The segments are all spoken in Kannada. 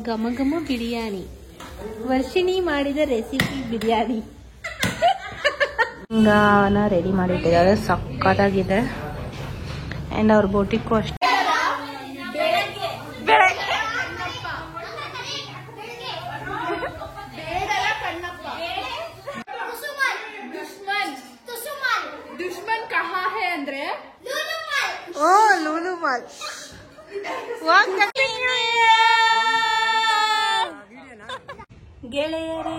ಘಮ ಘಮ ಬಿರಿಯಾನಿ, ವರ್ಷಿಣಿ ಮಾಡಿದ ರೆಸಿಪಿ ಬಿರಿಯಾನಿ ಹಿಂಗಾನ ರೆಡಿ ಮಾಡಿಟ್ಟಿದ್ದಾರೆ. ಸಕ್ಕತ್ತಾಗಿದೆ. ಅಂಡ್ ಅವ್ರ ಬೋಟಿಗೂ ಅಷ್ಟೇ. ಓ ಲೂಲು ಮಾಲ್. ಗೆಳೆಯರೇ,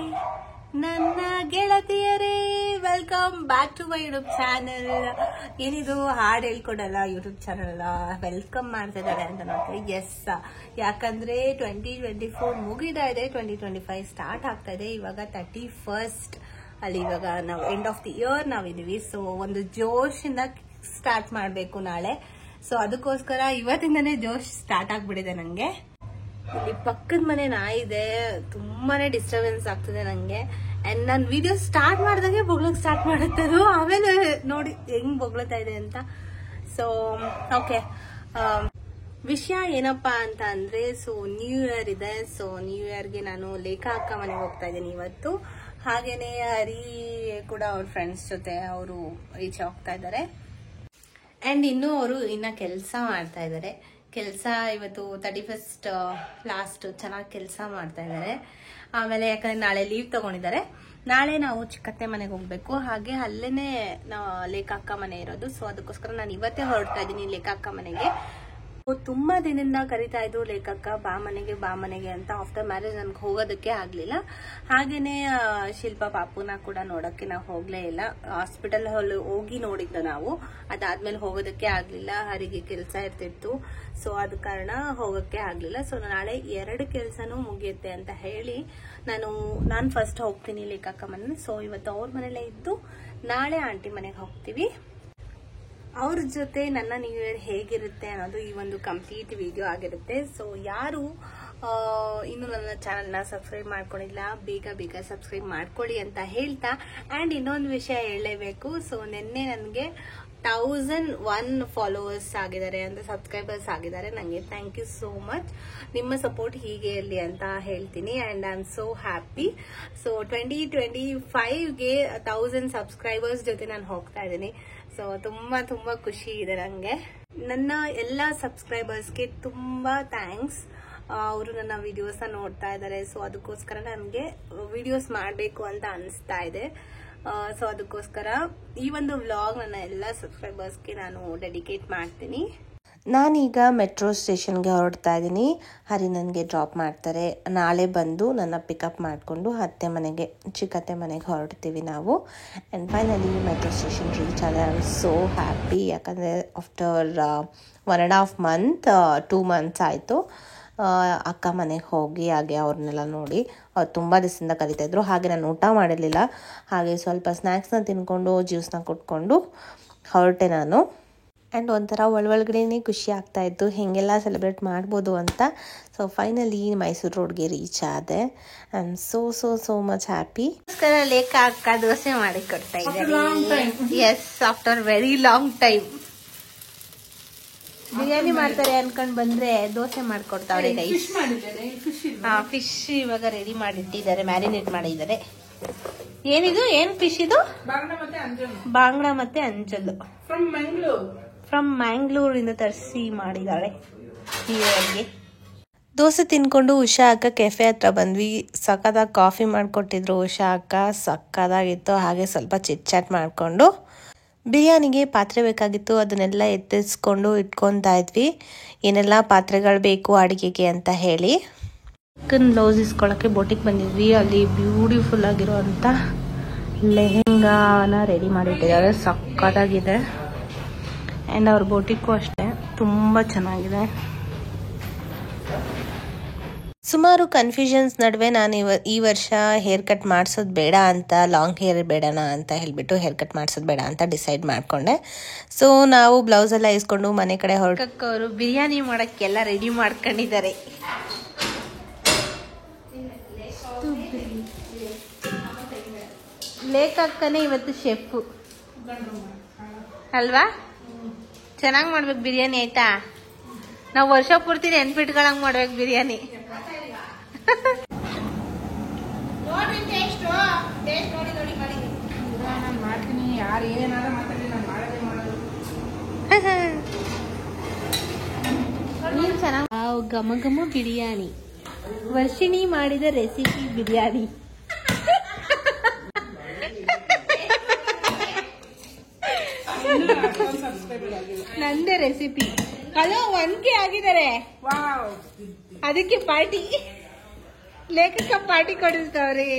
ನನ್ನ ಗೆಳತಿಯರೇ, welcome back to my YouTube channel. ಏನಿದು ಹಾಡು ಹೇಳ್ಕೊಡಲ್ಲ ಯೂಟ್ಯೂಬ್ ಚಾನೆಲ್ ವೆಲ್ಕಮ್ ಮಾಡ್ತಾ ಇದ್ದಾರೆ ಅಂತ ನೋಡ್ತೀವಿ. ಎಸ್, ಯಾಕಂದ್ರೆ 2024 ಮುಗಿತಾ ಇದೆ, 2025 ಸ್ಟಾರ್ಟ್ ಆಗ್ತಾ ಇದೆ. ಇವಾಗ 31st ಅಲ್ಲಿ ಇವಾಗ ನಾವು ಎಂಡ್ ಆಫ್ ದಿ ಇಯರ್ ನಾವಿದೀವಿ. ಸೊ ಒಂದು ಜೋಶಿಂದ ಸ್ಟಾರ್ಟ್ ಮಾಡಬೇಕು ನಾಳೆ. ಸೊ ಅದಕ್ಕೋಸ್ಕರ ಇವತ್ತಿಂದನೇ ಜೋಶ್ ಸ್ಟಾರ್ಟ್ ಆಗ್ಬಿಟ್ಟಿದೆ ನಂಗೆ. ಇಲ್ಲಿ ಪಕ್ಕದ ಮನೆ ನಾಯಿ ಇದೆ, ತುಂಬಾನೇ ಡಿಸ್ಟರ್ಬೆನ್ಸ್ ಆಗ್ತದೆ ನಂಗೆ. ಅಂಡ್ ನಾನು ವಿಡಿಯೋ ಸ್ಟಾರ್ಟ್ ಮಾಡಿದಾಗೆ ಬೊಗ್ಳಕ್ ಸ್ಟಾರ್ಟ್ ಮಾಡುತ್ತೆ ಅದು. ಆಮೇಲೆ ನೋಡಿ ಹೆಂಗ್ ಬೊಗ್ಳತಾ ಇದೆ ಅಂತ. ಸೊ ಓಕೆ, ವಿಷಯ ಏನಪ್ಪಾ ಅಂತ ಅಂದ್ರೆ, ಸೊ ನ್ಯೂ ಇಯರ್ ಇದೆ. ಸೊ ನ್ಯೂ ಇಯರ್ಗೆ ನಾನು ಲೇಖಾ ಅಕ್ಕ ಮನೆಗೆ ಹೋಗ್ತಾ ಇದ್ದೀನಿ ಇವತ್ತು. ಹಾಗೇನೆ ಹರಿ ಕೂಡ ಅವ್ರ ಫ್ರೆಂಡ್ಸ್ ಜೊತೆ ಅವರು ಈಚೆ ಹೋಗ್ತಾ ಇದ್ದಾರೆ. ಅಂಡ್ ಇನ್ನು ಅವರು ಇನ್ನ ಕೆಲಸ ಮಾಡ್ತಾ ಇದ್ದಾರೆ. ಕೆಲಸ ಇವತ್ತು 31st ಲಾಸ್ಟ್ ಚೆನ್ನಾಗಿ ಕೆಲಸ ಮಾಡ್ತಾ ಇದ್ದಾರೆ. ಆಮೇಲೆ ಯಾಕಂದ್ರೆ ನಾಳೆ ಲೀವ್ ತಗೊಂಡಿದ್ದಾರೆ. ನಾಳೆ ನಾವು ಚಿಕ್ಕತ್ತೆ ಮನೆಗೆ ಹೋಗ್ಬೇಕು. ಹಾಗೆ ಅಲ್ಲೇನೆ ಲೇಖಾ ಅಕ್ಕ ಮನೆ ಇರೋದು. ಸೊ ಅದಕ್ಕೋಸ್ಕರ ನಾನು ಇವತ್ತೇ ಹೊರಡ್ತಾ ಇದ್ದೀನಿ ಲೇಖಾ ಅಕ್ಕ ಮನೆಗೆ. ತುಂಬಾ ದಿನದಿಂದ ಕರಿತಾ ಇದ್ರು ಲೇಖಕ್ಕ ಬಾ ಮನೆಗೆ ಅಂತ. ಆಫ್ಟರ್ ಮ್ಯಾರೇಜ್ ನನ್ಗೆ ಹೋಗೋದಕ್ಕೆ ಆಗ್ಲಿಲ್ಲ. ಹಾಗೇನೆ ಶಿಲ್ಪ ಪಾಪುನ ಕೂಡ ನೋಡಕ್ಕೆ ನಾವು ಹೋಗ್ಲೇ ಇಲ್ಲ. ಹಾಸ್ಪಿಟಲ್ ಹೋಗಿ ನೋಡಿದ್ದ ನಾವು, ಅದಾದ್ಮೇಲೆ ಹೋಗೋದಕ್ಕೆ ಆಗ್ಲಿಲ್ಲ. ಹರಿಗೆ ಕೆಲಸ ಇರ್ತಿತ್ತು. ಸೊ ಅದ ಕಾರಣ ಹೋಗಕ್ಕೆ ಆಗ್ಲಿಲ್ಲ. ಸೊ ನಾಳೆ 2 ಕೆಲಸನೂ ಮುಗಿಯುತ್ತೆ ಅಂತ ಹೇಳಿ ನಾನು ಫಸ್ಟ್ ಹೋಗ್ತೀನಿ ಲೇಖಕ್ಕ ಮನೆ. ಸೊ ಇವತ್ತು ಅವ್ರ ಮನೇಲೆ ಇದ್ದು ನಾಳೆ ಆಂಟಿ ಮನೆಗೆ ಹೋಗ್ತೀವಿ. ಅವ್ರ ಜೊತೆ ನನ್ನ ನ್ಯೂ ಇಯರ್ ಹೇಗಿರುತ್ತೆ ಅನ್ನೋದು ಈ ಒಂದು ಕಂಪ್ಲೀಟ್ ವಿಡಿಯೋ ಆಗಿರುತ್ತೆ. ಸೊ ಯಾರು ಇನ್ನು ನನ್ನ ಚಾನಲ್ನ ಸಬ್ಸ್ಕ್ರೈಬ್ ಮಾಡ್ಕೊಂಡಿಲ್ಲ, ಬೇಗ ಸಬ್ಸ್ಕ್ರೈಬ್ ಮಾಡ್ಕೊಳ್ಳಿ ಅಂತ ಹೇಳ್ತಾ. ಅಂಡ್ ಇನ್ನೊಂದು ವಿಷಯ ಹೇಳಲೇಬೇಕು. ಸೊ ನಿನ್ನೆ ನನಗೆ 1001 ಫಾಲೋವರ್ಸ್ ಆಗಿದ್ದಾರೆ, ಅಂದ್ರೆ ಸಬ್ಸ್ಕ್ರೈಬರ್ಸ್ ಆಗಿದ್ದಾರೆ. ನನಗೆ ಥ್ಯಾಂಕ್ ಯು ಸೋ ಮಚ್. ನಿಮ್ಮ ಸಪೋರ್ಟ್ ಹೀಗೆ ಇರಲಿ ಅಂತ ಹೇಳ್ತೀನಿ. And I am so happy. So 2025ಗೆ 1000 ಸಬ್ಸ್ಕ್ರೈಬರ್ಸ್ ಜೊತೆ ನಾನು ಹೋಗ್ತಾ ಇದ್ದೀನಿ. ಸೊ ತುಂಬಾ ಖುಷಿ ಇದೆ ನಂಗೆ. ನನ್ನ ಎಲ್ಲ ಸಬ್ಸ್ಕ್ರೈಬರ್ಸ್ಗೆ ತುಂಬಾ ಥ್ಯಾಂಕ್ಸ್. ಅವರು ನನ್ನ ವಿಡಿಯೋಸ್ ನೋಡ್ತಾ ಇದ್ದಾರೆ. ಸೊ ಅದಕ್ಕೋಸ್ಕರ ನನಗೆ ವಿಡಿಯೋಸ್ ಮಾಡಬೇಕು ಅಂತ ಅನಿಸ್ತಾ ಇದೆ. ಸೊ ಅದಕ್ಕೋಸ್ಕರ ಈ ಒಂದು ವ್ಲಾಗ್ ನನ್ನ ಎಲ್ಲ ಸಬ್ಸ್ಕ್ರೈಬರ್ಸ್ಗೆ ನಾನು ಡೆಡಿಕೇಟ್ ಮಾಡ್ತೀನಿ. ನಾನೀಗ ಮೆಟ್ರೋ ಸ್ಟೇಷನ್ಗೆ ಹೊರಡ್ತಾ ಇದ್ದೀನಿ. ಹರಿ ನನಗೆ ಡ್ರಾಪ್ ಮಾಡ್ತಾರೆ. ನಾಳೆ ಬಂದು ನನ್ನ ಪಿಕಪ್ ಮಾಡಿಕೊಂಡು ಚಿಕ್ಕತ್ತೆ ಮನೆಗೆ ಹೊರಡ್ತೀವಿ ನಾವು. And finally metro station reach ಆದರೆ ಐ ಆಮ್ ಸೋ ಹ್ಯಾಪಿ. ಯಾಕಂದರೆ ಆಫ್ಟರ್ 1.5 ಮಂತ್ 2 ಮಂತ್ಸ್ ಆಯಿತು ಅಕ್ಕ ಮನೆಗೆ ಹೋಗಿ. ಹಾಗೆ ಅವ್ರನ್ನೆಲ್ಲ ನೋಡಿ ಅವ್ರು ತುಂಬ ದಿವಸದಿಂದ ಕರೀತಾಯಿದ್ರು. ಹಾಗೆ ನಾನು ಊಟ ಮಾಡಿರಲಿಲ್ಲ. ಹಾಗೆ ಸ್ವಲ್ಪ ಸ್ನ್ಯಾಕ್ಸ್ನ ತಿನ್ಕೊಂಡು ಜ್ಯೂಸ್ನ ಕುಟ್ಕೊಂಡು ಹೊರಟೆ ನಾನು. ಆ್ಯಂಡ್ ಒಂಥರ ಒಳಗಡೆನೇ ಖುಷಿ ಆಗ್ತಾಯಿತ್ತು, ಹೇಗೆಲ್ಲ ಸೆಲೆಬ್ರೇಟ್ ಮಾಡ್ಬೋದು ಅಂತ. ಸೊ ಫೈನಲಿ ಮೈಸೂರು ರೋಡ್ಗೆ ರೀಚ್ ಆದೆ. I am so much happy. Lekha ಅಕ್ಕ ದೋಸೆ ಮಾಡಿ ಕೊಡ್ತಾ ಇದ್ದಾರೆ. Yes, after very long time. Biryani ಮಾಡ್ತಾರೆ ಅನ್ಕೊಂಡ್ ಬಂದ್ರೆ ದೋಸೆ ಮಾಡ್ಕೊಡ್ತಾವ್ರೆ. ಫಿಶ್ ಇವಾಗ ರೆಡಿ ಮಾಡಿಟ್ಟಿದ್ದಾರೆ, ಮ್ಯಾರಿನೇಟ್ ಮಾಡಿದ್ದಾರೆ. ಏನಿದು, ಏನ್ ಫಿಶ್ ಇದು? ಬಾಂಗ್ಡಾ ಮತ್ತೆ ಅಂಜಲ್ ಫ್ರಮ್ ಮ್ಯಾಂಗ್ಳೂರಿಂದ ತರಿಸಿ ಮಾಡಿದ್ದಾರೆ ನ್ಯೂಯರ್ಗೆ. ದೋಸೆ ತಿನ್ಕೊಂಡು ಉಷಾ ಅಕ್ಕ ಕೆಫೆ ಹತ್ರ ಬಂದ್ವಿ. ಸಕ್ಕದಾಗಿ ಕಾಫಿ ಮಾಡಿಕೊಟ್ಟಿದ್ರು ಉಷಾ ಅಕ್ಕ, ಸಕ್ಕದಾಗಿತ್ತು. ಹಾಗೆ ಸ್ವಲ್ಪ ಚಿಟ್ ಚಾಟ್ ಮಾಡಿಕೊಂಡು ಬಿರಿಯಾನಿಗೆ ಪಾತ್ರೆ ಬೇಕಾಗಿತ್ತು, ಅದನ್ನೆಲ್ಲ ಎತ್ತಿಸ್ಕೊಂಡು ಇಟ್ಕೊತಾ ಇದ್ವಿ. ಏನೆಲ್ಲ ಪಾತ್ರೆಗಳು ಬೇಕು ಅಡುಗೆಗೆ ಅಂತ ಹೇಳಿ. ಚಿಕನ್ ಬ್ಲೌಸ್ ಇಸ್ಕೊಳ್ಳೋಕ್ಕೆ ಬೋಟಿಗೆ ಬಂದಿದ್ವಿ. ಅಲ್ಲಿ ಬ್ಯೂಟಿಫುಲ್ ಆಗಿರುವಂಥ ಲೆಹೆಂಗಾನ ರೆಡಿ ಮಾಡಿಟ್ಟಿದ್ದಾರೆ. ಸಕ್ಕತ್ತಾಗಿದೆ. ಆ್ಯಂಡ್ ಅವ್ರ ಬೋಟಿಗೂ ಅಷ್ಟೇ ತುಂಬ ಚೆನ್ನಾಗಿದೆ. ಸುಮಾರು ಕನ್ಫ್ಯೂಷನ್ಸ್ ನಡುವೆ ನಾನು ಈ ವರ್ಷ ಹೇರ್ ಕಟ್ ಮಾಡಿಸೋದು ಬೇಡ ಅಂತ, ಲಾಂಗ್ ಹೇರ್ ಬೇಡನಾ ಅಂತ ಹೇಳಿಬಿಟ್ಟು ಹೇರ್ ಕಟ್ ಮಾಡಿಸೋದು ಬೇಡ ಅಂತ ಡಿಸೈಡ್ ಮಾಡಿಕೊಂಡೆ. ಸೊ ನಾವು ಬ್ಲೌಸ್ ಎಲ್ಲ ಇಸ್ಕೊಂಡು ಮನೆ ಕಡೆ ಹೊರಟಕ್ಕವರು ಬಿರಿಯಾನಿ ಮಾಡೋಕ್ಕೆಲ್ಲ ರೆಡಿ ಮಾಡ್ಕೊಂಡಿದ್ದಾರೆ. ಲೇಖಕ್ಕನೇ ಇವತ್ತು ಶೆಫು ಅಲ್ವಾ? ಚೆನ್ನಾಗಿ ಮಾಡ್ಬೇಕು ಬಿರಿಯಾನಿ, ಆಯ್ತಾ? ನಾವು ವರ್ಷ ಪೂರ್ತಿ ನೆನ್ಪಿಟ್ಕೊಳಂಗ್ ಮಾಡ್ಬೇಕು ಬಿರಿಯಾನಿ. ನೋಡಿ ಟೇಸ್ಟ್ ನೋಡಿ ನೋಡಿ ಮಾಡಿ ನಾನು ಮಾಡ್ತೀನಿ. ಯಾರು ಏನಾರ ಮಾತಾಡಿ ನಾನು ಮಾಡೋದೇ ಮಾಡೋದು. ಘಮ ಘಮ ಬಿರಿಯಾನಿ. ವರ್ಷಿಣಿ ಮಾಡಿದ ರೆಸಿಪಿ ಬಿರಿಯಾನಿ. ನಂದೇ ರೆಸಿಪಿ. ಹಲೋ 1K ಆಗಿದ್ದಾರೆ. ಅದಕ್ಕೆ ಪಾರ್ಟಿ, ಲೇಖಕ ಪಾರ್ಟಿ ಕೊಡಿಸ್ತವ್ರಿ.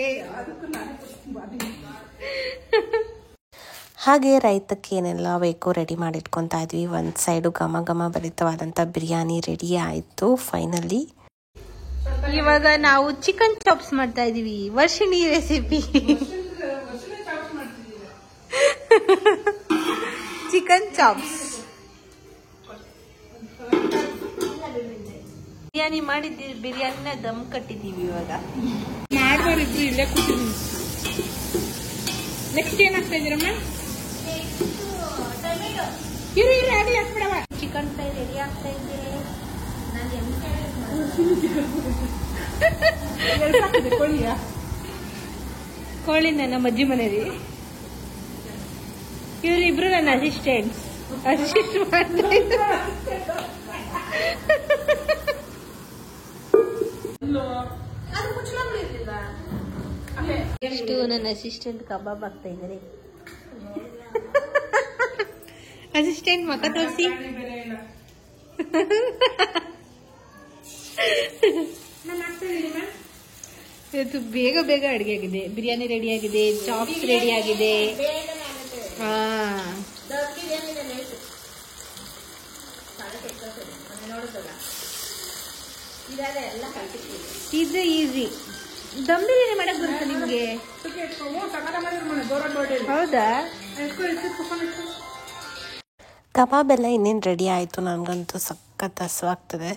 ಹಾಗೆ ರೈತಕ್ಕೆ ಏನೆಲ್ಲ ಬೇಕೋ ರೆಡಿ ಮಾಡಿಟ್ಕೊತಾ ಇದ್ವಿ. ಒಂದು ಸೈಡು ಘಮ ಘಮ ಭರಿತವಾದಂಥ ಬಿರಿಯಾನಿ ರೆಡಿ ಆಯಿತು ಫೈನಲಿ. ಇವಾಗ ನಾವು ಚಿಕನ್ ಚಾಪ್ಸ್ ಮಾಡ್ತಾ ಇದೀವಿ. Varshini recipe chicken chops. Biryani ಮಾಡಿದ್ದೀವಿ, ಬಿರಿಯಾನಿನ ದಮ್ ಕಟ್ಟಿದ್ದೀವಿ. ಇವಾಗ ಮಾಡ್ಬಾರಿದ್ರು ಇಲ್ಲೇ ಕೂತಿದ್ದೀನಿ. ನೆಕ್ಸ್ಟ್ ಏನಾಗ್ತಾ ಇದ್ದೀರಮ್ಮ? ಇರು ರೆಡಿ ಹಾಕ್ಬಿಡವ. ಚಿಕನ್ ಫ್ರೈ ರೆಡಿ ಆಗ್ತಾ ಇದೆ. ಕೋಳಿ ನಮ್ಮ ಅಜ್ಜಿ ಮನೇಲಿ. ಇವರಿಬ್ರು ನನ್ನ ಅಸಿಸ್ಟೆಂಟ್ಸ್. ಅಸಿಸ್ಟ್ ಮಾಡ್ತಾ ಇದ್ದಾರೆ. ಎಷ್ಟು ನನ್ನ ಅಸಿಸ್ಟೆಂಟ್ ಕಬಾಬ್ ಆಗ್ತಾ ಇದ್ದಾರೆ. ಅಸಿಸ್ಟೆಂಟ್ ಮಕ್ಕ ತೋರಿಸಿ. ಇವತ್ತು ಬೇಗ ಬೇಗ ಅಡುಗೆ ಆಗಿದೆ. ಬಿರಿಯಾನಿ ರೆಡಿ ಆಗಿದೆ, ಚಾಪ್ಸ್ ರೆಡಿ ಆಗಿದೆ. ಇದು ಈಸಿ. ದಮ್ ಬಿರಿಯಾನಿ ಮಾಡಕ್ ಬರುತ್ತೆ ನಿಮ್ಗೆ? ಹೌದಾ? ಕಬಾಬ್ ಎಲ್ಲ ಇನ್ನೇನು ರೆಡಿ ಆಯಿತು. ನನಗಂತೂ ಸಖತ್ ಹಸುವಾಗ್ತದೆ,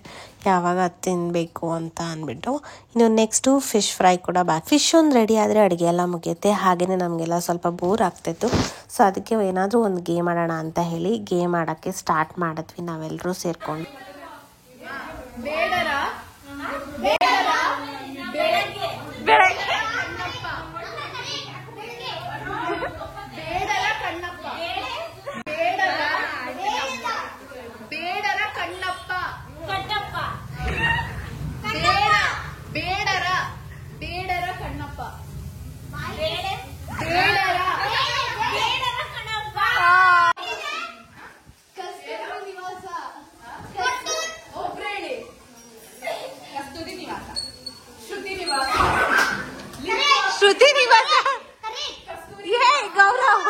ಯಾವಾಗ ತಿನ್ನಬೇಕು ಅಂತ ಅಂದ್ಬಿಟ್ಟು. ಇನ್ನು ನೆಕ್ಸ್ಟು ಫಿಶ್ ಫ್ರೈ ಕೂಡ ಬ್ಯಾಕ್. ಫಿಶ್ ಒಂದು ರೆಡಿ ಆದರೆ ಅಡುಗೆ ಎಲ್ಲ ಮುಗಿಯುತ್ತೆ. ಹಾಗೆಯೇ ನಮಗೆಲ್ಲ ಸ್ವಲ್ಪ ಬೋರ್ ಆಗ್ತಾಯಿತ್ತು. ಸೊ ಅದಕ್ಕೆ ಏನಾದರೂ ಒಂದು ಗೇಮ್ ಆಡೋಣ ಅಂತ ಹೇಳಿ ಗೇಮ್ ಆಡೋಕ್ಕೆ ಸ್ಟಾರ್ಟ್ ಮಾಡಿದ್ವಿ ನಾವೆಲ್ಲರೂ ಸೇರಿಕೊಂಡು. ಶ್ರುತಿ ನಿವಾಸ. ಏ ಗೌರವ್.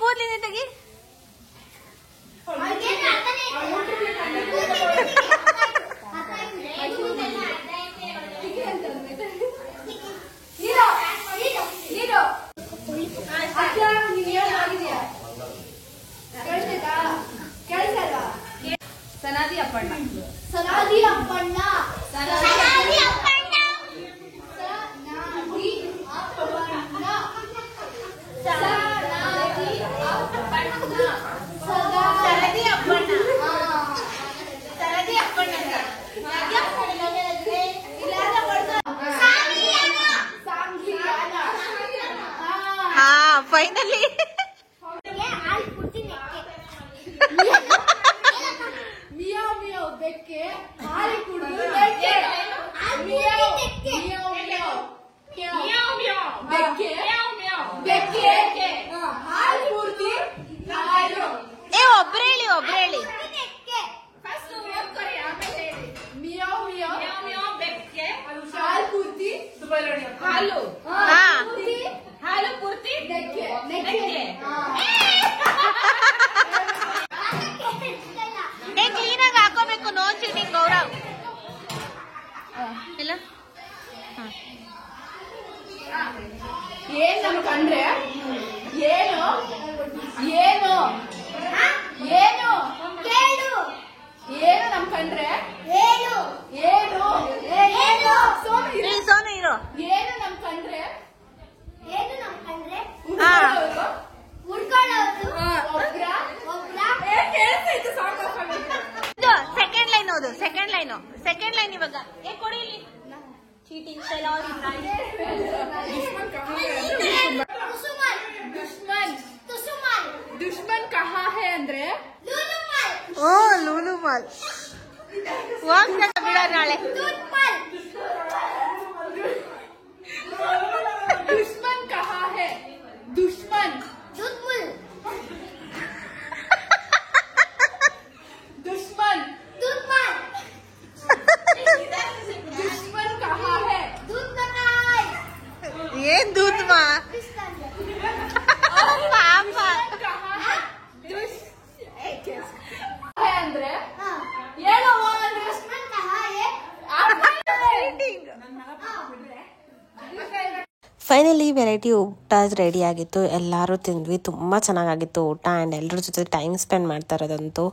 ಕೂದಲಿಂದ ತೆಗಿ. ಸನಾದಿ ಅಪ್ಪಣ್ಣ. ಫೈನಲಿ ಬೆಕ್ಕೆ ಒಬ್ರು ಹೇಳಿ. ಹಾಲು ಪೂರ್ತಿ ಏನ್ ನಮ್ ಕಂಡ್ರೆ ಏನು ಏನು ಏನು ಏನು ನಮ್ ಕಂಡ್ರೆ ಏನು ಏನು ಸೋನು ಇರು. ಏನು ನಮ್ ಕಂಡ್ರೆ ಸೆಕೆಂಡ್ ಲೈನ್ ಓದು. ಸೆಕೆಂಡ್ ಲೈನ್ ಇವಾಗ ಕೊಡಿ ಇಲ್ಲಿ. ಚೀಟಿಂಗ್ ದುಶ್ಮನ್ ಕಹಾ ಹೇ ಅಂದ್ರೆ ಓ ಲೂಲು ಮಾಲ್ ಬಿಡ ನಾಳೆ. दुश्मन कहाँ है? दुश्मन दुश्मन दुश्मन दुश्मन कहाँ है? ये दूध माँ ಅಂದ್ರೆ ಹೇಳೋ ಫೈನಲಿ ವೆರೈಟಿ ಊಟ ರೆಡಿ ಆಗಿತ್ತು. ಎಲ್ಲರೂ ತಿಂದ್ವಿ. ತುಂಬ ಚೆನ್ನಾಗಿತ್ತು ಊಟ. ಆ್ಯಂಡ್ ಎಲ್ಲರ ಜೊತೆ ಟೈಮ್ ಸ್ಪೆಂಡ್ ಮಾಡ್ತಾ ಇರೋದಂತೂ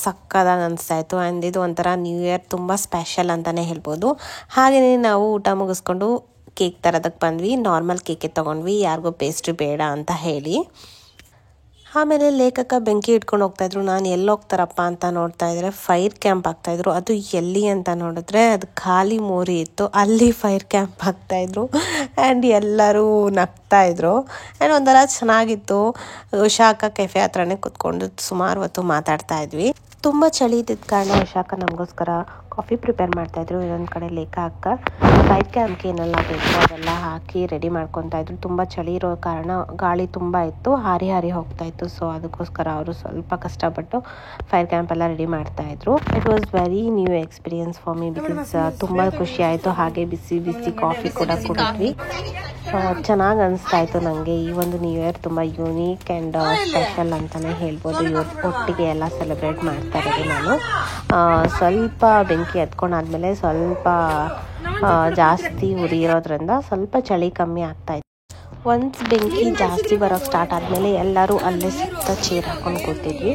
ಸಕ್ಕದಾಗಿ ಅನಿಸ್ತಾ ಇತ್ತು. ಆ್ಯಂಡ್ ಇದು ಒಂಥರ ನ್ಯೂ ಇಯರ್ ತುಂಬ ಸ್ಪೆಷಲ್ ಅಂತಲೇ ಹೇಳ್ಬೋದು. ಹಾಗೆಯೇ ನಾವು ಊಟ ಮುಗಿಸ್ಕೊಂಡು ಕೇಕ್ ತರೋದಕ್ಕೆ ಬಂದ್ವಿ. ನಾರ್ಮಲ್ ಕೇಕೆ ತೊಗೊಂಡ್ವಿ, ಯಾರಿಗೂ ಪೇಸ್ಟ್ರಿ ಬೇಡ ಅಂತ ಹೇಳಿ. ಆಮೇಲೆ ಲೇಖಕ ಬೆಂಕಿ ಇಟ್ಕೊಂಡು ಹೋಗ್ತಾಯಿದ್ರು. ನಾನು ಎಲ್ಲಿ ಹೋಗ್ತಾರಪ್ಪ ಅಂತ ನೋಡ್ತಾ ಇದ್ರೆ ಫೈರ್ ಕ್ಯಾಂಪ್ ಆಗ್ತಾಯಿದ್ರು. ಅದು ಎಲ್ಲಿ ಅಂತ ನೋಡಿದ್ರೆ ಅದು ಖಾಲಿ ಮೋರಿ ಇತ್ತು, ಅಲ್ಲಿ ಫೈರ್ ಕ್ಯಾಂಪ್ ಆಗ್ತಾಯಿದ್ರು. ಆ್ಯಂಡ್ ಎಲ್ಲರೂ ನಗ್ತಾಯಿದ್ರು. ಆ್ಯಂಡ್ ಒಂಥರ ಚೆನ್ನಾಗಿತ್ತು. ಉಷಾಕ ಕೆಫೆ ಹತ್ರನೇ ಕೂತ್ಕೊಂಡು ಸುಮಾರು ಹೊತ್ತು ಮಾತಾಡ್ತಾ ಇದ್ವಿ. ತುಂಬ ಚಳಿ ಇದ್ದಿದ್ದ ಕಾರಣ ಉಷಾಕ ನಮಗೋಸ್ಕರ ಕಾಫಿ ಪ್ರಿಪೇರ್ ಮಾಡ್ತಾಯಿದ್ರು. ಇನ್ನೊಂದು ಕಡೆ ಲೇಖ ಅಕ್ಕ ಫೈರ್ ಕ್ಯಾಂಪ್ಗೆ ಏನೆಲ್ಲ ಬೇಕು ಅದೆಲ್ಲ ಹಾಕಿ ರೆಡಿ ಮಾಡ್ಕೊತಾ ಇದ್ರು. ತುಂಬ ಚಳಿ ಇರೋ ಕಾರಣ ಗಾಳಿ ತುಂಬ ಇತ್ತು, ಹಾರಿ ಹೋಗ್ತಾ ಇತ್ತು. ಸೊ ಅದಕ್ಕೋಸ್ಕರ ಅವರು ಸ್ವಲ್ಪ ಕಷ್ಟಪಟ್ಟು ಫೈರ್ ಕ್ಯಾಂಪ್ ಎಲ್ಲ ರೆಡಿ ಮಾಡ್ತಾಯಿದ್ರು. It was very new experience for me because ತುಂಬ ಖುಷಿ ಆಯಿತು. ಹಾಗೆ ಬಿಸಿ ಬಿಸಿ ಕಾಫಿ ಕೂಡ ಕುಡಿದ್ವಿ. ಚೆನ್ನಾಗಿ ಅನಿಸ್ತಾ ಇತ್ತು ನನಗೆ. ಈ ಒಂದು ನ್ಯೂ ಇಯರ್ ತುಂಬ ಯೂನಿಕ್ ಆ್ಯಂಡ್ ಸ್ಪೆಷಲ್ ಅಂತಲೇ ಹೇಳ್ಬೋದು. ಇವ್ರ ಒಟ್ಟಿಗೆ ಎಲ್ಲ ಸೆಲೆಬ್ರೇಟ್ ಮಾಡ್ತಾ ಇರೋದು ನಾನು. ಸ್ವಲ್ಪ ಬೆಂಕಿ ಎತ್ಕೊಂಡಾದ್ಮೇಲೆ ಸ್ವಲ್ಪ ಜಾಸ್ತಿ ಉರಿ ಇರೋದ್ರಿಂದ ಸ್ವಲ್ಪ ಚಳಿ ಕಮ್ಮಿ ಆಗ್ತಾ ಇತ್ತು. ಒನ್ಸ್ ಬೆಂಕಿ ಜಾಸ್ತಿ ಬರೋಕ್ಕೆ ಸ್ಟಾರ್ಟ್ ಆದಮೇಲೆ ಎಲ್ಲರೂ ಅಲ್ಲೇ ಸುತ್ತ ಚೇರ್ ಹಾಕೊಂಡು ಕೂತಿದ್ವಿ.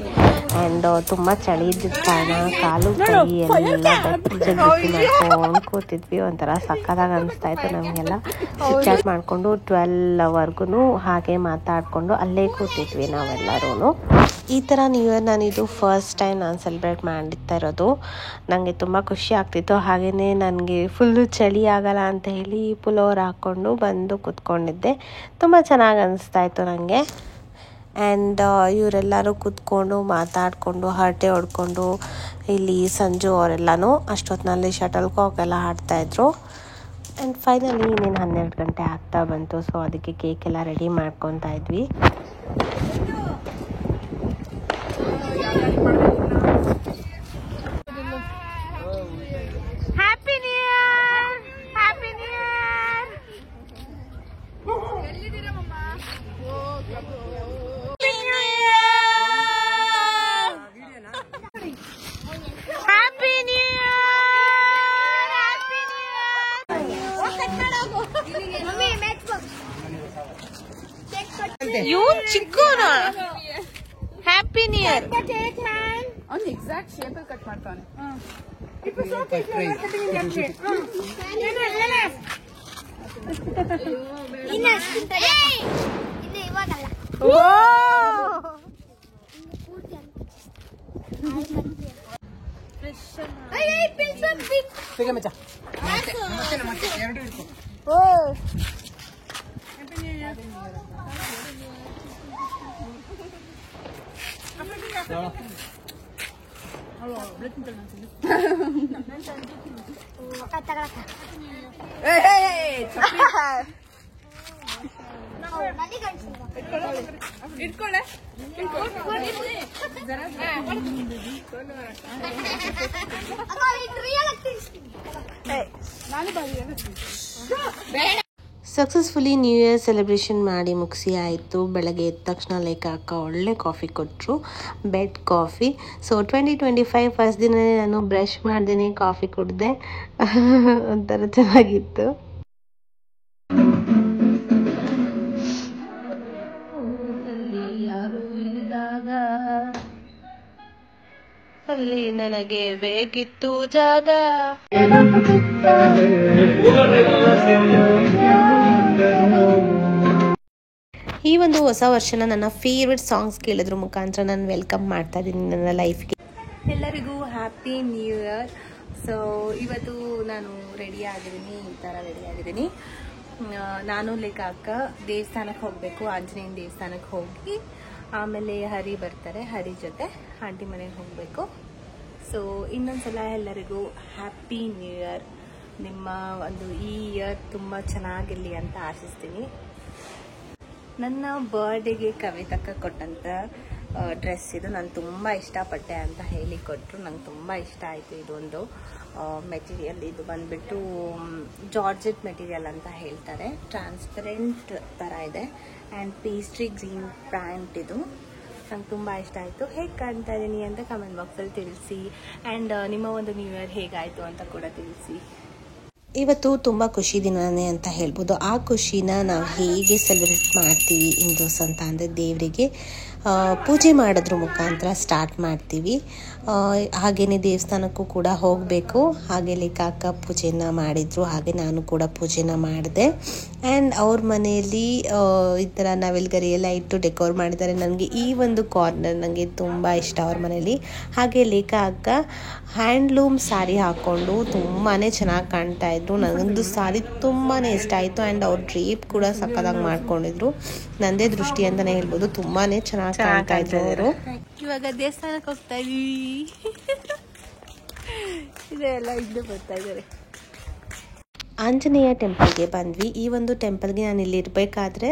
ಆ್ಯಂಡ್ ತುಂಬ ಚಳಿ ಇದ್ದಿದ್ದ ಕಾರಣ ಕಾಲು ಕೈ ಎಲ್ಲ ಬಿಸಿ ಮಾಡ್ಕೊಂಡು ಕೂತಿದ್ವಿ. ಒಂಥರ ಸಕ್ಕದಾಗಿ ಅನಿಸ್ತಾ ಇತ್ತು ನಮಗೆಲ್ಲ. ಚಾಟ್ ಮಾಡಿಕೊಂಡು 12ವರೆಗೂ ಹಾಗೆ ಮಾತಾಡಿಕೊಂಡು ಅಲ್ಲೇ ಕೂತಿದ್ವಿ ನಾವೆಲ್ಲರೂ. ಈ ಥರ ನ್ಯೂ ಇಯರ್ ನಾನಿದು ಫಸ್ಟ್ ಟೈಮ್ ನಾನು ಸೆಲೆಬ್ರೇಟ್ ಮಾಡ್ತಾ ಇರೋದು. ನನಗೆ ತುಂಬ ಖುಷಿ ಆಗ್ತಿತ್ತು. ಹಾಗೆಯೇ ನನಗೆ ಫುಲ್ಲು ಚಳಿ ಆಗಲ್ಲ ಅಂತ ಹೇಳಿ ಪುಲೋರ್ ಹಾಕ್ಕೊಂಡು ಬಂದು ಕೂತ್ಕೊಂಡಿದ್ದೆ. ತುಂಬ ಚೆನ್ನಾಗಿ ಅನಿಸ್ತಾ ಇತ್ತು ನನಗೆ. ಆ್ಯಂಡ್ ಇವರೆಲ್ಲರೂ ಕೂತ್ಕೊಂಡು ಮಾತಾಡಿಕೊಂಡು ಹರಟೆ ಹೊಡ್ಕೊಂಡು ಇಲ್ಲಿ ಸಂಜು ಅವರೆಲ್ಲನೂ ಅಷ್ಟೊತ್ತಿನಲ್ಲಿ ಶಟಲ್ ಕಾಕ್ ಎಲ್ಲ ಆಡ್ತಾಯಿದ್ರು. ಆ್ಯಂಡ್ ಫೈನಲಿ ಇನ್ನೇನು 12 ಗಂಟೆ ಆಗ್ತಾ ಬಂತು. ಸೊ ಅದಕ್ಕೆ ಕೇಕ್ ಎಲ್ಲ ರೆಡಿ ಮಾಡ್ಕೊತಾ ಇದ್ವಿ. Happy new year, happy new year. ಎಲ್ಲಿದ್ದೀರಮ್ಮ? Happy new year, happy new year. ಇವನ್ ಚಿಕ್ಕವನು. Happy new year. ಅವ್ನು ಎಕ್ಸಾಕ್ಟ್ ಶೇಪಲ್ಲಿ ಕಟ್ ಮಾಡ್ತಾನೆ. ಇಟ್ಕೊಳ್ಳೆ. ಸಕ್ಸಸ್ಫುಲಿ ನ್ಯೂ ಇಯರ್ ಸೆಲೆಬ್ರೇಷನ್ ಮಾಡಿ ಮುಗಿಸಿ ಆಯಿತು. ಬೆಳಗ್ಗೆ ಎದ್ದ ತಕ್ಷಣ ಲೇಖ ಅಕ್ಕ ಒಳ್ಳೆ ಕಾಫಿ ಕೊಟ್ಟರು, ಬೆಡ್ ಕಾಫಿ. ಸೊ 2025 ಫಸ್ಟ್ ದಿನ ನಾನು ಬ್ರಷ್ ಮಾಡ್ದೇ ಕಾಫಿ ಕುಡಿದೆ. ಒಂಥರ ಚೆನ್ನಾಗಿತ್ತು. ಅಲ್ಲಿ ನನಗೆ ಬೇಕಿತ್ತು ಜಾಗ. ಈ ಒಂದು ಹೊಸ ವರ್ಷನ ನನ್ನ ಫೇವ್ರೆಟ್ ಸಾಂಗ್ಸ್ ಕೇಳಿದ್ರ ಮುಖಾಂತರ ನಾನು ವೆಲ್ಕಮ್ ಮಾಡ್ತಾ ಇದ್ದೀನಿ ನನ್ನ ಲೈಫ್ಗೆ. ಎಲ್ಲರಿಗೂ ಹ್ಯಾಪಿ ನ್ಯೂ ಇಯರ್. ಸೊ ಇವತ್ತು ನಾನು ರೆಡಿ ಆಗಿದ್ದೀನಿ, ಈ ಥರ ರೆಡಿ ಆಗಿದ್ದೀನಿ. ನಾನು ಲೆಕ್ಕ ಅಕ್ಕ ದೇವಸ್ಥಾನಕ್ಕೆ ಹೋಗಬೇಕು, ಆಂಜನೇಯನ ದೇವಸ್ಥಾನಕ್ಕೆ ಹೋಗಿ ಆಮೇಲೆ ಹರಿ ಬರ್ತಾರೆ, ಹರಿ ಜೊತೆ ಆಂಟಿ ಮನೆಗೆ ಹೋಗಬೇಕು. ಸೊ ಇನ್ನೊಂದ್ಸಲ ಎಲ್ಲರಿಗೂ ಹ್ಯಾಪಿ ನ್ಯೂ ಇಯರ್. ನಿಮ್ಮ ಒಂದು ಈ ಇಯರ್ ತುಂಬ ಚೆನ್ನಾಗಿರಲಿ ಅಂತ ಆಶಿಸ್ತೀನಿ. ನನ್ನ ಬರ್ಡೇಗೆ ಕವಿತಕ್ಕ ಕೊಟ್ಟಂಥ ಡ್ರೆಸ್ ಇದು. ನಾನು ತುಂಬ ಇಷ್ಟಪಟ್ಟೆ ಅಂತ ಹೇಳಿ ಕೊಟ್ಟರು. ನಂಗೆ ತುಂಬ ಇಷ್ಟ ಆಯಿತು. ಇದೊಂದು ಮೆಟೀರಿಯಲ್, ಇದು ಬಂದುಬಿಟ್ಟು ಜಾರ್ಜೆಟ್ ಮೆಟೀರಿಯಲ್ ಅಂತ ಹೇಳ್ತಾರೆ. ಟ್ರಾನ್ಸ್ಪರೆಂಟ್ ಥರ ಇದೆ ಆ್ಯಂಡ್ ಪೇಸ್ಟ್ರಿ ಗ್ರೀನ್ ಪ್ಯಾಂಟ್. ಇದು ನಂಗೆ ತುಂಬ ಇಷ್ಟ ಆಯಿತು. ಹೇಗೆ ಕಾಣ್ತಾ ಇದ್ದೀನಿ ಅಂತ ಕಮೆಂಟ್ ಬಾಕ್ಸಲ್ಲಿ ತಿಳಿಸಿ. ಆ್ಯಂಡ್ ನಿಮ್ಮ ಒಂದು ನ್ಯೂ ಇಯರ್ ಹೇಗಾಯಿತು ಅಂತ ಕೂಡ ತಿಳಿಸಿ. ಇವತ್ತು ತುಂಬ ಖುಷಿ ದಿನನೇ ಅಂತ ಹೇಳ್ಬೋದು. ಆ ಖುಷಿನ ನಾವು ಹೇಗೆ ಸೆಲೆಬ್ರೇಟ್ ಮಾಡ್ತೀವಿ ಹಿಂದೂಸ್ ಅಂತ ಅಂದರೆ ದೇವರಿಗೆ ಪೂಜೆ ಮಾಡೋದ್ರ ಮುಖಾಂತರ ಸ್ಟಾರ್ಟ್ ಮಾಡ್ತೀವಿ. ಹಾಗೆಯೇ ದೇವಸ್ಥಾನಕ್ಕೂ ಕೂಡ ಹೋಗಬೇಕು. ಹಾಗೆ ಲೆಕ್ಕ ಪೂಜೆನ ಮಾಡಿದರು, ಹಾಗೆ ನಾನು ಕೂಡ ಪೂಜೆನ ಮಾಡಿದೆ. ಆ್ಯಂಡ್ ಅವ್ರ ಮನೆಯಲ್ಲಿ ಈ ಥರ ನವಿಲ್ಗರಿ ಎಲ್ಲ ಇಟ್ಟು ಡೆಕೋರ್ ಮಾಡಿದ್ದಾರೆ. ನನಗೆ ಈ ಒಂದು ಕಾರ್ನರ್ ನನಗೆ ತುಂಬ ಇಷ್ಟ ಅವ್ರ ಮನೇಲಿ. ಹಾಗೆ ಲೆಕ್ಕ ಹ್ಯಾಂಡ್ಲೂಮ್ ಸ್ಯಾರಿ ಹಾಕ್ಕೊಂಡು ತುಂಬಾ ಚೆನ್ನಾಗಿ ಕಾಣ್ತಾ ಇದ್ರು. ನನಗೊಂದು ಸ್ಯಾರಿ ತುಂಬಾ ಇಷ್ಟ ಆಯಿತು. ಆ್ಯಂಡ್ ಅವ್ರ ಡ್ರೇಪ್ ಕೂಡ ಸಕ್ಕದಾಗಿ ಮಾಡ್ಕೊಂಡಿದ್ರು. ನಂದೇ ದೃಷ್ಟಿ ಅಂತಲೇ ಹೇಳ್ಬೋದು, ತುಂಬಾ ಚೆನ್ನಾಗಿ ಕಾಣ್ತಾ ಇದ್ರು ಅವರು. ಇವಾಗ ದೇವಸ್ಥಾನಕ್ಕೆ ಹೋಗ್ತಾ ಇದೀವಿ. ಇದೆಲ್ಲ ಇದ್ದು ಬರ್ತಾ ಇದ್ದಾರೆ. ಆಂಜನೇಯ ಟೆಂಪಲ್ಗೆ ಬಂದ್ವಿ. ಈ ಒಂದು ಟೆಂಪಲ್ಗೆ ನಾನು ಇಲ್ಲಿ ಇರಬೇಕಾದ್ರೆ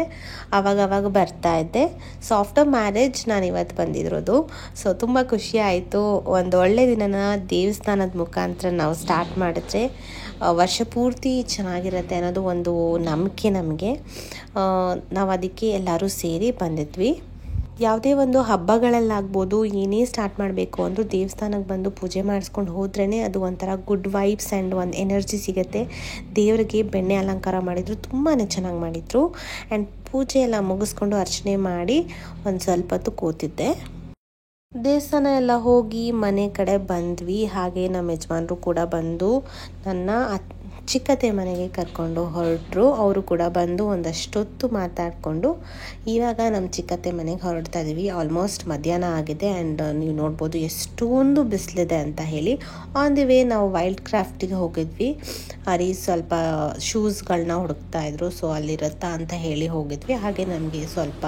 ಅವಾಗ ಬರ್ತಾ ಇದ್ದೆ. ಸೊ ಆಫ್ಟರ್ ಮ್ಯಾರೇಜ್ ನಾನು ಇವತ್ತು ಬಂದಿರೋದು. ಸೊ ತುಂಬ ಖುಷಿ ಆಯಿತು. ಒಂದು ಒಳ್ಳೆ ದಿನನ ದೇವಸ್ಥಾನದ ಮುಖಾಂತರ ನಾವು ಸ್ಟಾರ್ಟ್ ಮಾಡಿದ್ರೆ ವರ್ಷ ಪೂರ್ತಿ ಚೆನ್ನಾಗಿರುತ್ತೆ ಅನ್ನೋದು ಒಂದು ನಂಬಿಕೆ ನಮಗೆ. ನಾವು ಅದಕ್ಕೆ ಎಲ್ಲರೂ ಸೇರಿ ಬಂದಿದ್ವಿ. ಯಾವುದೇ ಒಂದು ಹಬ್ಬಗಳಲ್ಲಾಗ್ಬೋದು, ಏನೇ ಸ್ಟಾರ್ಟ್ ಮಾಡಬೇಕು ಅಂದರೂ ದೇವಸ್ಥಾನಕ್ಕೆ ಬಂದು ಪೂಜೆ ಮಾಡಿಸ್ಕೊಂಡು ಹೋದ್ರೇ ಅದು ಒಂಥರ ಗುಡ್ ವೈಬ್ಸ್ ಆ್ಯಂಡ್ ಒಂದು ಎನರ್ಜಿ ಸಿಗುತ್ತೆ. ದೇವರಿಗೆ ಬೆಣ್ಣೆ ಅಲಂಕಾರ ಮಾಡಿದರು, ತುಂಬಾ ಚೆನ್ನಾಗಿ ಮಾಡಿದರು. ಆ್ಯಂಡ್ ಪೂಜೆ ಎಲ್ಲ ಮುಗಿಸ್ಕೊಂಡು ಅರ್ಚನೆ ಮಾಡಿ ಒಂದು ಸ್ವಲ್ಪ ಹೊತ್ತು ಕೂತಿದ್ದೆ. ದೇವಸ್ಥಾನ ಎಲ್ಲ ಹೋಗಿ ಮನೆ ಕಡೆ ಬಂದ್ವಿ. ಹಾಗೆ ನಮ್ಮ ಯಜಮಾನರು ಕೂಡ ಬಂದು ನನ್ನ ಚಿಕ್ಕತ್ತೆ ಮನೆಗೆ ಕರ್ಕೊಂಡು ಹೊರಟರು. ಅವರು ಕೂಡ ಬಂದು ಒಂದಷ್ಟೊತ್ತು ಮಾತಾಡಿಕೊಂಡು ಇವಾಗ ನಮ್ಮ ಚಿಕ್ಕತ್ತೆ ಮನೆಗೆ ಹೊರಡ್ತಾ ಇದ್ದೀವಿ. ಆಲ್ಮೋಸ್ಟ್ ಮಧ್ಯಾಹ್ನ ಆಗಿದೆ. ಆ್ಯಂಡ್ ನೀವು ನೋಡ್ಬೋದು ಎಷ್ಟೊಂದು ಬಿಸಿಲಿದೆ ಅಂತ ಹೇಳಿ. ಆನ್ ದಿ ವೇ ನಾವು ವೈಲ್ಡ್ ಕ್ರಾಫ್ಟಿಗೆ ಹೋಗಿದ್ವಿ. ಅಲ್ಲಿ ಸ್ವಲ್ಪ ಶೂಸ್ಗಳನ್ನ ಹುಡುಕ್ತಾ ಇದ್ರು. ಸೊ ಅಲ್ಲಿರುತ್ತಾ ಅಂತ ಹೇಳಿ ಹೋಗಿದ್ವಿ. ಹಾಗೆ ನಮಗೆ ಸ್ವಲ್ಪ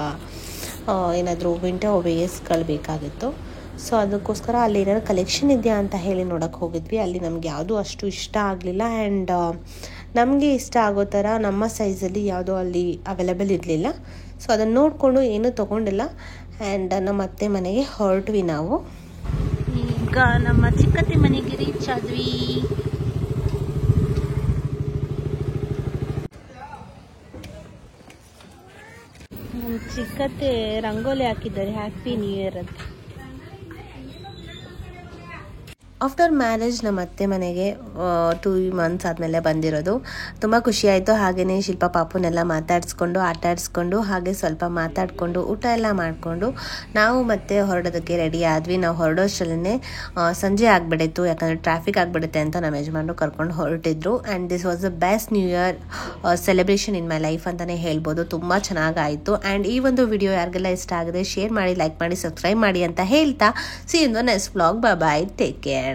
ಏನಾದರೂ ವಿಂಟರ್ ವೇರ್ಸ್ಗಳು ಬೇಕಾಗಿತ್ತು. ಸೊ ಅದಕ್ಕೋಸ್ಕರ ಅಲ್ಲಿ ಏನಾದ್ರು ಕಲೆಕ್ಷನ್ ಇದೆಯಾ ಅಂತ ಹೇಳಿ ನೋಡೋಕ್ಕೆ ಹೋಗಿದ್ವಿ. ಅಲ್ಲಿ ನಮಗೆ ಯಾವುದೂ ಅಷ್ಟು ಇಷ್ಟ ಆಗಲಿಲ್ಲ. ಆ್ಯಂಡ್ ನಮಗೆ ಇಷ್ಟ ಆಗೋ ಥರ ನಮ್ಮ ಸೈಜಲ್ಲಿ ಯಾವುದೋ ಅಲ್ಲಿ ಅವೈಲೇಬಲ್ ಇರಲಿಲ್ಲ. ಸೊ ಅದನ್ನು ನೋಡಿಕೊಂಡು ಏನೂ ತೊಗೊಂಡಿಲ್ಲ. ಆ್ಯಂಡ್ ನಮ್ಮ ಅತ್ತೆ ಮನೆಗೆ ಹೊರಟ್ವಿ ನಾವು. ಈಗ ನಮ್ಮ ಚಿಕ್ಕತ್ತೆ ಮನೆಗೆ ರೀಚ್ ಆದ್ವಿ. ನಮ್ಮ ಚಿಕ್ಕತ್ತೆ ರಂಗೋಲಿ ಹಾಕಿದ್ದಾರೆ ಹ್ಯಾಪಿ ನ್ಯೂ ಇಯರ್ ಅಂತ. ಆಫ್ಟರ್ ಮ್ಯಾರೇಜ್ ನಮ್ಮ ಅತ್ತೆ ಮನೆಗೆ 2 months ಆದಮೇಲೆ ಬಂದಿರೋದು. ತುಂಬ ಖುಷಿಯಾಯಿತು. ಹಾಗೆಯೇ ಶಿಲ್ಪ ಪಾಪುನೆಲ್ಲ ಮಾತಾಡಿಸ್ಕೊಂಡು ಆಟಾಡಿಸ್ಕೊಂಡು ಹಾಗೆ ಸ್ವಲ್ಪ ಮಾತಾಡಿಕೊಂಡು ಊಟ ಎಲ್ಲ ಮಾಡಿಕೊಂಡು ನಾವು ಮತ್ತೆ ಹೊರಡೋದಕ್ಕೆ ರೆಡಿ ಆದ್ವಿ. ನಾವು ಹೊರಡೋಷ್ಟರಲ್ಲೇ ಸಂಜೆ ಆಗಿಬಿಟ್ಟಿತ್ತು, ಯಾಕಂದರೆ ಟ್ರಾಫಿಕ್ ಆಗಿಬಿಡುತ್ತೆ ಅಂತ ನಮ್ಮ ಯಜಮಾನರು ಕರ್ಕೊಂಡು ಹೊರಟಿದ್ರು. And this was the best new year celebration in my life ಅಂತಲೇ ಹೇಳ್ಬೋದು. ತುಂಬ ಚೆನ್ನಾಗಾಯಿತು. ಆ್ಯಂಡ್ ಈ ಒಂದು ವಿಡಿಯೋ ಯಾರಿಗೆಲ್ಲ ಇಷ್ಟ ಆಗಿದೆ ಶೇರ್ ಮಾಡಿ, ಲೈಕ್ ಮಾಡಿ, ಸಬ್ಸ್ಕ್ರೈಬ್ ಮಾಡಿ ಅಂತ ಹೇಳ್ತಾ see in the next vlog. Bye, take care.